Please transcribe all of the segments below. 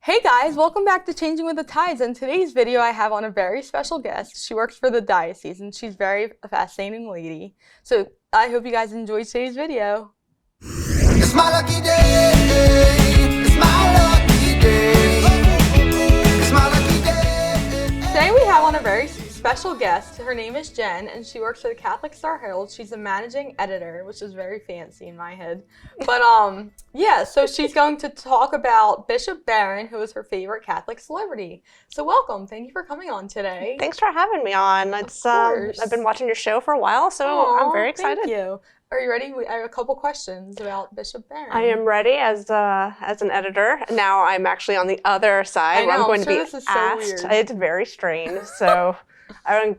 Hey guys, welcome back to Changing with the Tides. In today's video, I have on a very special guest. She works for the diocese and she's a very fascinating lady. So I hope you guys enjoy today's video. It's my lucky day. It's my lucky day. It's my lucky day. Today we have on a very special guest. Her name is Jen and she works for the Catholic Star Herald. She's a managing editor, which is very fancy in my head. But yeah, so she's going to talk about Bishop Barron, who is her favorite Catholic celebrity. So welcome. Thank you for coming on today. Thanks for having me on. It's I've been watching your show for a while, so I'm very excited. Thank you. Are you ready? I have a couple questions about Bishop Barron. I am ready as an editor. Now I'm actually on the other side where I'm going to be this is asked. So weird. It's very strange, so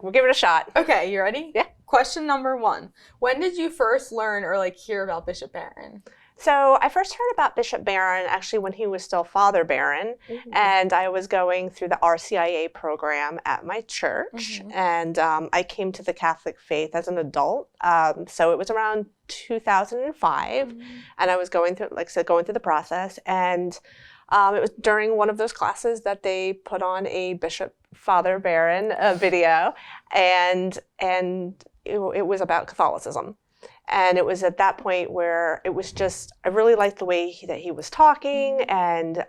we'll give it a shot. Okay, you ready? Yeah. Question number 1. When did you first learn or hear about Bishop Barron? So I first heard about Bishop Barron actually when he was still Father Barron, and I was going through the RCIA program at my church, and I came to the Catholic faith as an adult. So it was around 2005, and I was going through, like I said, going through the process, and it was during one of those classes that they put on a Bishop Father Barron video, and it was about Catholicism. And it was at that point where it was just, I really liked the way that he was talking, and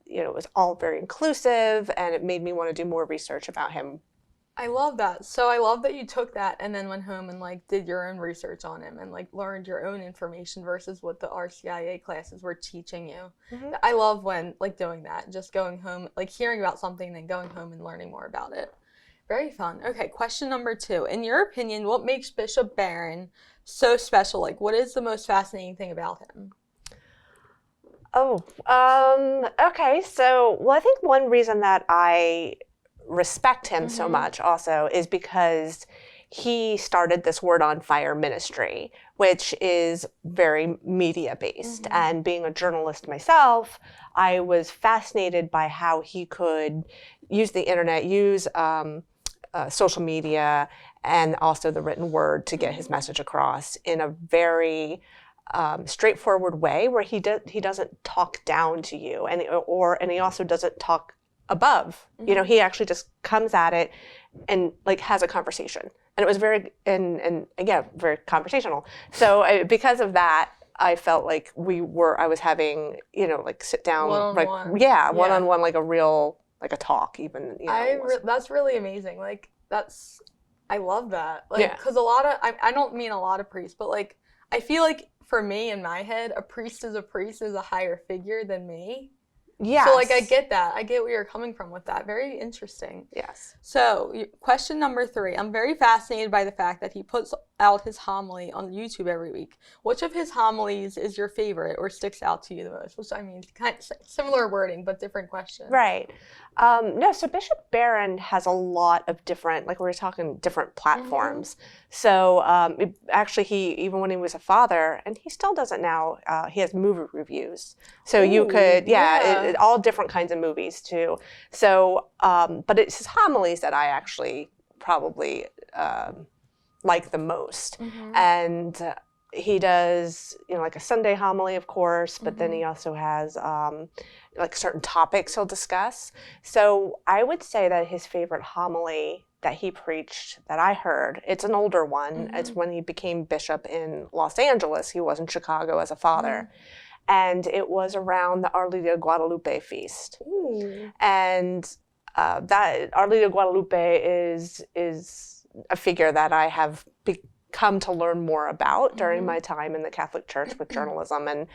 it was all very inclusive, and it made me want to do more research about him. I love that. So I love that you took that and then went home and did your own research on him and learned your own information versus what the RCIA classes were teaching you. I love when doing that, just going home, hearing about something and then going home and learning more about it. Very fun. Okay, question number 2. In your opinion, what makes Bishop Barron so special? What is the most fascinating thing about him? Okay. So, I think one reason that I respect him so much also is because he started this Word on Fire ministry, which is very media-based. And being a journalist myself, I was fascinated by how he could use the internet, use social media, and also the written word to get his message across in a very straightforward way, where he doesn't talk down to you, and he also doesn't talk above. He actually just comes at it and has a conversation, and it was very and again very conversational. So because of that, I felt like I was having sit down one-on-one, a real a talk even. That's really amazing. I love that. Because a lot of, I don't mean a lot of priests, but I feel like for me in my head, a priest is a higher figure than me. Yeah. So I get that. I get where you're coming from with that. Very interesting. Yes. So question number 3. I'm very fascinated by the fact that he puts out his homily on YouTube every week. Which of his homilies is your favorite or sticks out to you the most? Which, I mean, kind of similar wording, but different question. Right. No, so Bishop Barron has a lot of different, we were talking different platforms. So actually even when he was a father, and he still does it now, he has movie reviews. So you could, all different kinds of movies too. So, but it's his homilies that I actually probably like the most. And he does, a Sunday homily, of course, but then he also has certain topics he'll discuss. So I would say that his favorite homily that he preached that I heard, it's an older one. It's when he became bishop in Los Angeles. He was in Chicago as a father. And it was around the Our Lady of Guadalupe feast. And that Our Lady of Guadalupe is a figure that I have come to learn more about during my time in the Catholic Church with journalism, and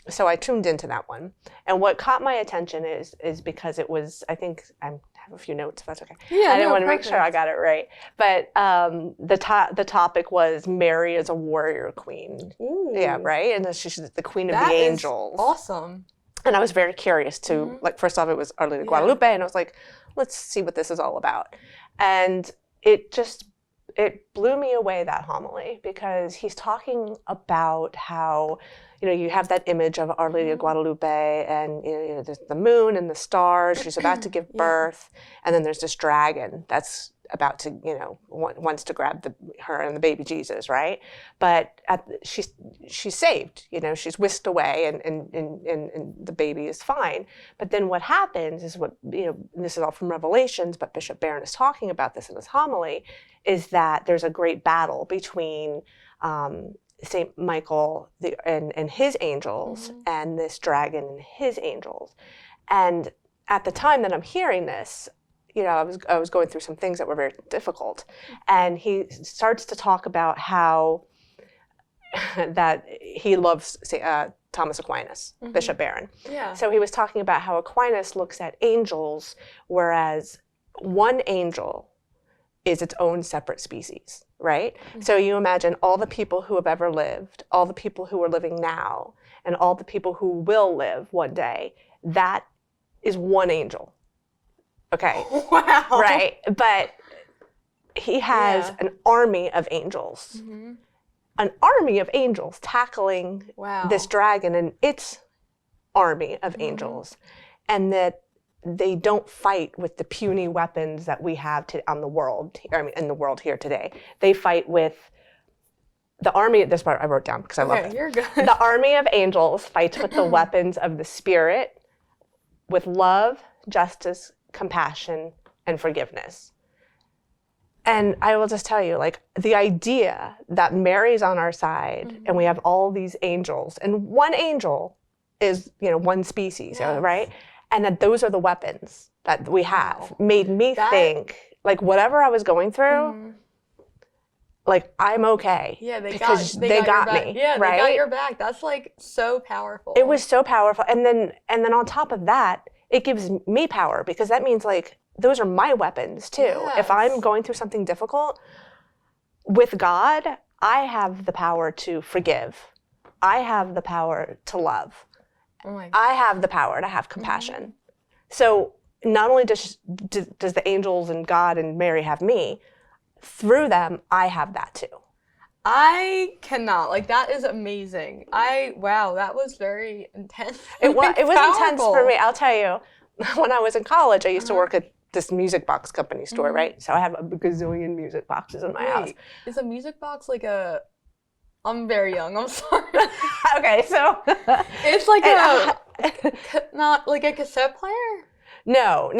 so I tuned into that one. And what caught my attention is because it was, I think I have a few notes, if that's okay. Yeah, I didn't want to make sure I got it right, but the topic was Mary as a warrior queen. Yeah, right, and she's the queen of the angels. Awesome. And I was very curious to first off, it was Our Lady of Guadalupe, and I was like, let's see what this is all about. And it blew me away, that homily, because he's talking about how, you have that image of Our Lady of Guadalupe, and there's the moon and the stars. She's about to give birth, and then there's this dragon that's about to, wants to grab her and the baby Jesus, right? But she's saved, she's whisked away, and the baby is fine. But then what happens is this is all from Revelations, but Bishop Barron is talking about this in his homily, is that there's a great battle between Saint Michael and his angels, and this dragon and his angels. And at the time that I'm hearing this, I was going through some things that were very difficult, and he starts to talk about how that he loves Thomas Aquinas, Bishop Barron. Yeah. So he was talking about how Aquinas looks at angels, whereas one angel is its own separate species, right? So you imagine all the people who have ever lived, all the people who are living now, and all the people who will live one day. That is one angel. Okay. Wow. Right. But he has an army of angels. An army of angels tackling this dragon and its army of angels. And that they don't fight with the puny weapons that we have in the world here today. They fight with the army. This part I wrote down because I love it. You're good. The army of angels fights with the weapons of the Spirit, with love, justice, compassion, and forgiveness. And I will just tell you, the idea that Mary's on our side and we have all these angels, and one angel is, one species, right? And that those are the weapons that we have made me think, whatever I was going through, I'm okay. Yeah, they got me. Yeah, right? They got your back. That's so powerful. It was so powerful. And then on top of that, it gives me power, because that means those are my weapons too. Yes. If I'm going through something difficult with God, I have the power to forgive. I have the power to love. Oh my God. I have the power to have compassion. So not only does the angels and God and Mary have me, through them, I have that too. I cannot. That is amazing. Wow, that was very intense. It was intense powerful. for me. I'll tell you, when I was in college, I used to work at this music box company store, right? So I have a gazillion music boxes in my house. Is a music box I'm very young, I'm sorry. Okay, so it's not like a cassette player? No.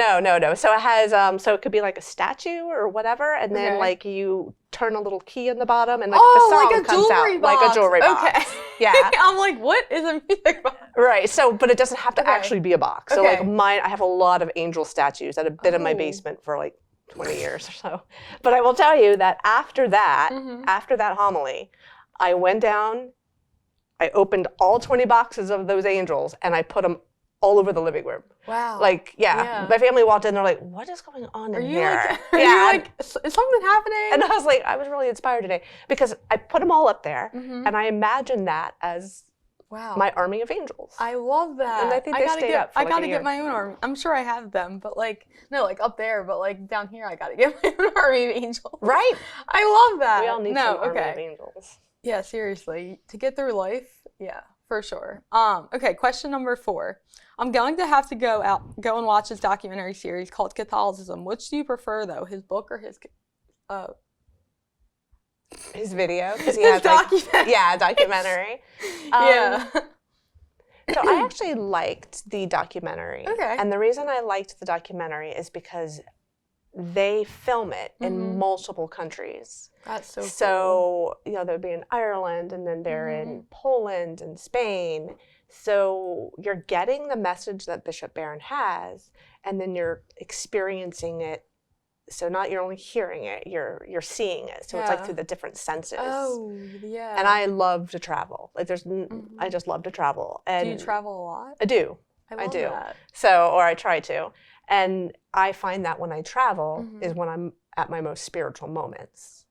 So it has, so it could be like a statue or whatever, and then you turn a little key in the bottom, and the song comes out like a jewelry box. Okay. Yeah. I'm like, what is a music box? Right. So, but it doesn't have to actually be a box. So I have a lot of angel statues that have been in my basement for 20 years or so. But I will tell you that after that homily, I went down, I opened all 20 boxes of those angels, and I put them all over the living room. Wow. My family walked in, they're like, what is going on in here? Are you is something happening? And I was like, I was really inspired today, because I put them all up there, and I imagined that as my army of angels. I love that. And I think they stayed up for I gotta a year. get my own army. I'm sure I have them, but up there, but down here, I gotta get my own army of angels. Right. I love that. We all need some army of angels. Yeah, seriously. To get through life, yeah, for sure. Okay, question number 4. I'm going to have to go and watch his documentary series called Catholicism. Which do you prefer, though, his book or his video? Because he his has documentary. Yeah. So I actually liked the documentary. Okay. And the reason I liked the documentary is because they film it in multiple countries. That's so cool. So, they'll be in Ireland, and then they're in Poland and Spain. So you're getting the message that Bishop Barron has, and then you're experiencing it. So you're only hearing it, you're seeing it. So it's through the different senses. Oh, yeah. And I love to travel. I just love to travel. And do you travel a lot? I do. I do. That. So, or I try to. And I find that when I travel is when I'm at my most spiritual moments.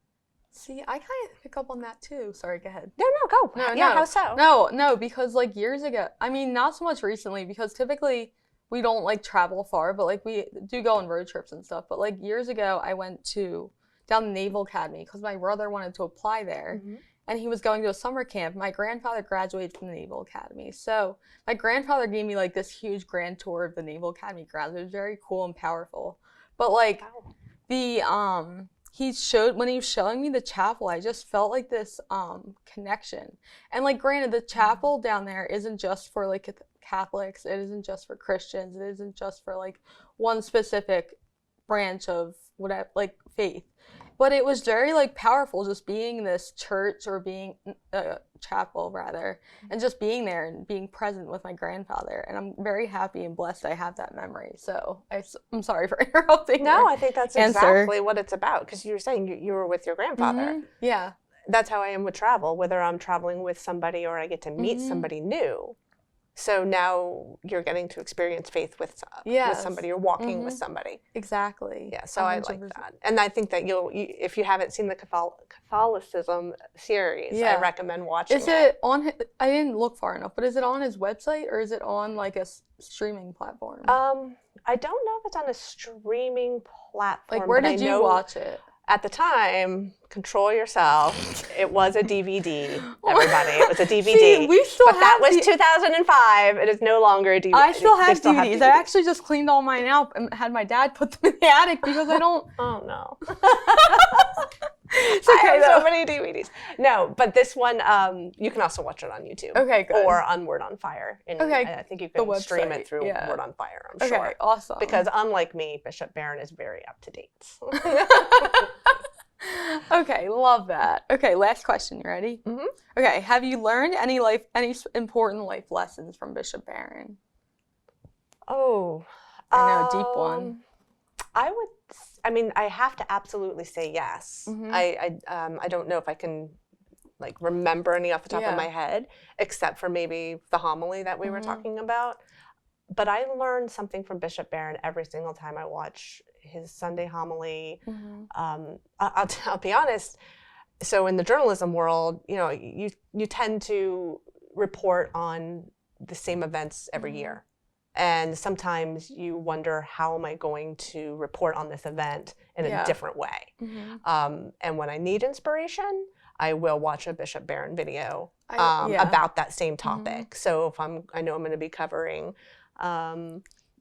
See, I kind of pick up on that too. Sorry, go ahead. No, go. No, how so? No, because years ago, I mean, not so much recently, because typically we don't travel far, but we do go on road trips and stuff. But years ago, I went down the Naval Academy because my brother wanted to apply there. And he was going to a summer camp. My grandfather graduated from the Naval Academy. So my grandfather gave me this huge grand tour of the Naval Academy grounds. It was very cool and powerful. But when he was showing me the chapel, I just felt like this connection. And like, granted, the chapel down there isn't just for like Catholics, it isn't just for Christians, it isn't just for like one specific branch of whatever, like faith. But it was very like powerful just being this church, or being a chapel rather, and just being there and being present with my grandfather. And I'm very happy and blessed I have that memory. So I'm sorry for interrupting. No, I think that's exactly what it's about, because you were saying you were with your grandfather. Mm-hmm. Yeah. That's how I am with travel, whether I'm traveling with somebody or I get to meet somebody new. So now you're getting to experience faith with somebody, or walking with somebody. Exactly. Yeah, so 100%. I like that. And I think that if you haven't seen the Catholicism series, I recommend watching it. Is it on, I didn't look far enough, but is it on his website, or is it on like a streaming platform? I don't know if it's on a streaming platform. Like, where did you watch it? At the time, control yourself. It was a DVD, everybody. It was a DVD. See, we still but that was 2005. It is no longer a DVD. I still have DVDs. I actually just cleaned all mine out and had my dad put them in the attic because I don't. Oh, no. It's okay, I have so many DVDs. No, but this one, you can also watch it on YouTube. Okay, good. Or on Word on Fire. I think you can stream it through Word on Fire, I'm sure. Okay, awesome. Because unlike me, Bishop Barron is very up to date. Okay, love that. Okay, last question. You ready? Mm-hmm. Okay, have you learned any important life lessons from Bishop Barron? Oh. I know, deep one. I have to absolutely say yes. Mm-hmm. I don't know if I can like remember any off the top of my head, except for maybe the homily that we were talking about. But I learned something from Bishop Barron every single time I watch his Sunday homily. I'll be honest. So in the journalism world, you tend to report on the same events every year. And sometimes you wonder, how am I going to report on this event in a different way? And when I need inspiration, I will watch a Bishop Barron video about that same topic. So if I know I'm going to be covering,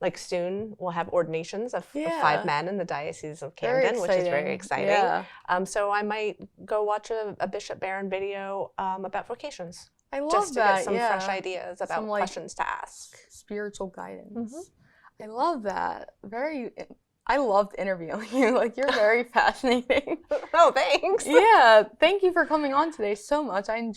like soon we'll have ordinations of 5 men in the Diocese of Camden, which is very exciting. Yeah. So I might go watch a Bishop Barron video about vocations. I love just to that, get some fresh ideas about some, questions to ask. Spiritual guidance. I love that. I loved interviewing you. Like, you're very fascinating. Oh, thanks. Yeah, thank you for coming on today so much. I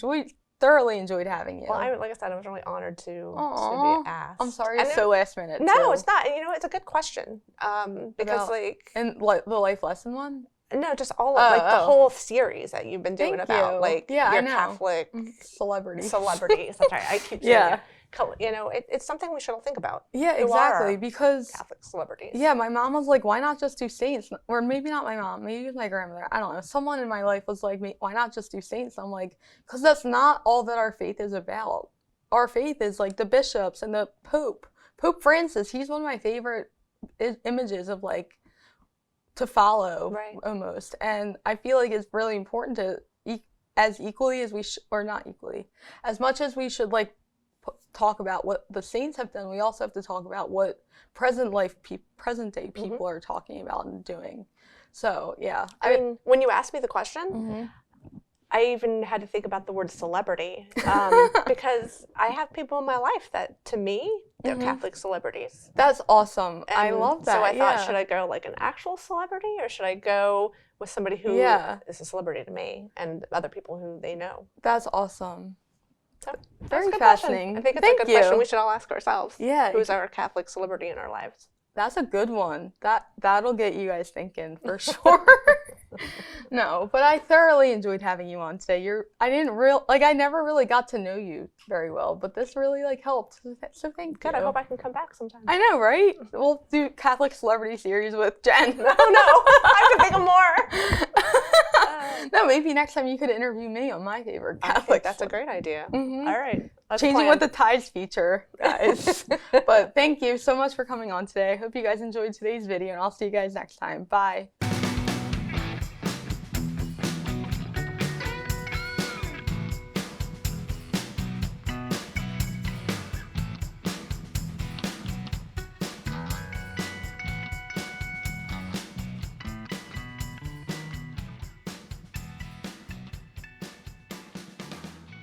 thoroughly enjoyed having you. Well, like I said, I was really honored to be asked. I'm sorry it's so last minute. No, it's not. It's a good question. Because and like the life lesson one? No, just all of the whole series that you've been doing about your I know. Catholic celebrities. That's right. I keep saying it's something we should all think about. Yeah, exactly. Because Catholic celebrities. Yeah, my mom was like, why not just do saints? Or maybe not my mom, maybe it was my grandmother. I don't know. Someone in my life was like, why not just do saints? I'm like, because that's not all that our faith is about. Our faith is like the bishops and the Pope. Pope Francis, he's one of my favorite images of like to follow almost. And I feel like it's really important to as equally as we or not equally, as much as we should like talk about what the saints have done, we also have to talk about what present day people are talking about and doing. So yeah, I mean, when you asked me the question, I even had to think about the word celebrity because I have people in my life that, to me, they're Catholic celebrities. That's awesome. And I love that. So I thought, should I go like an actual celebrity, or should I go with somebody who is a celebrity to me and other people who they know? That's awesome. So very fascinating. Question. I think it's a good question we should all ask ourselves. Yeah. Who's our Catholic celebrity in our lives? That's a good one. That'll get you guys thinking for sure. No, but I thoroughly enjoyed having you on today. I never really got to know you very well, but this really helped. So thank you. Good. I hope I can come back sometime. I know, right? We'll do Catholic celebrity series with Jen. Oh no, I have to think of more. No, maybe next time you could interview me on my favorite Catholic. I think that's a great idea. All right. Changing with the ties feature, guys. But thank you so much for coming on today. I hope you guys enjoyed today's video, and I'll see you guys next time. Bye.